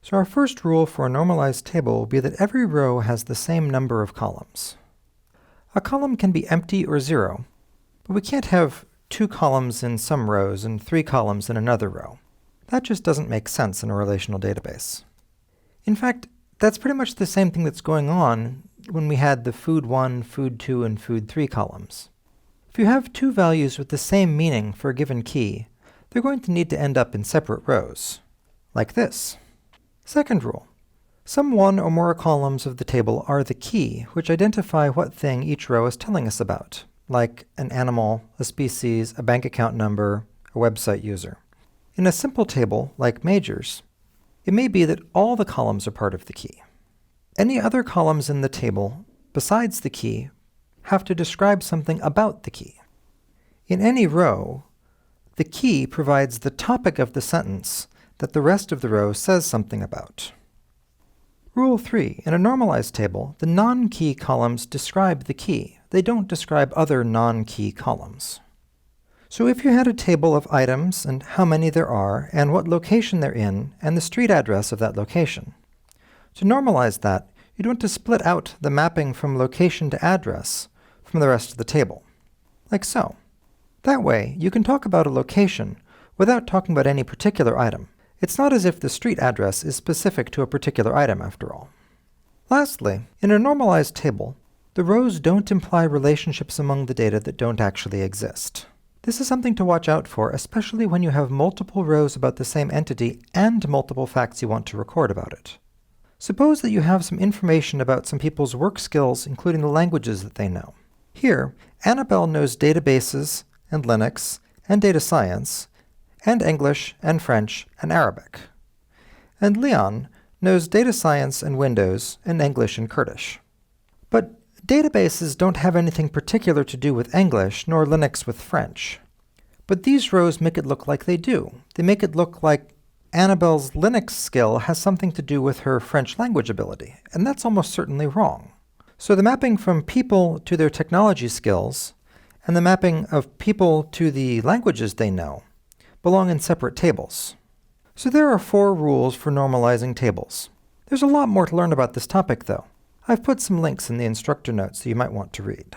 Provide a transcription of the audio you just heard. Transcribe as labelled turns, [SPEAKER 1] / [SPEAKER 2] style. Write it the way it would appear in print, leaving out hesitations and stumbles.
[SPEAKER 1] So our first rule for a normalized table will be that every row has the same number of columns. A column can be empty or zero, but we can't have 2 columns in some rows and 3 columns in another row. That just doesn't make sense in a relational database. In fact, that's pretty much the same thing that's going on when we had the food 1, food 2, and food 3 columns. If you have 2 values with the same meaning for a given key, they're going to need to end up in separate rows, like this. Second rule. Some 1 or more columns of the table are the key, which identify what thing each row is telling us about, like an animal, a species, a bank account number, a website user. In a simple table, like majors, it may be that all the columns are part of the key. Any other columns in the table, besides the key, have to describe something about the key. In any row, the key provides the topic of the sentence that the rest of the row says something about. Rule 3. In a normalized table, the non-key columns describe the key. They don't describe other non-key columns. So if you had a table of items and how many there are, and what location they're in, and the street address of that location, to normalize that, you'd want to split out the mapping from location to address from the rest of the table, like so. That way, you can talk about a location without talking about any particular item. It's not as if the street address is specific to a particular item, after all. Lastly, in a normalized table, the rows don't imply relationships among the data that don't actually exist. This is something to watch out for, especially when you have multiple rows about the same entity and multiple facts you want to record about it. Suppose that you have some information about some people's work skills, including the languages that they know. Here, Annabelle knows databases, and Linux, and data science, and English, and French, and Arabic. And Leon knows data science and Windows, and English and Kurdish. But databases don't have anything particular to do with English, nor Linux with French. But these rows make it look like they do. They make it look like Annabelle's Linux skill has something to do with her French language ability, and that's almost certainly wrong. So the mapping from people to their technology skills, and the mapping of people to the languages they know, belong in separate tables. So there are 4 rules for normalizing tables. There's a lot more to learn about this topic, though. I've put some links in the instructor notes that you might want to read.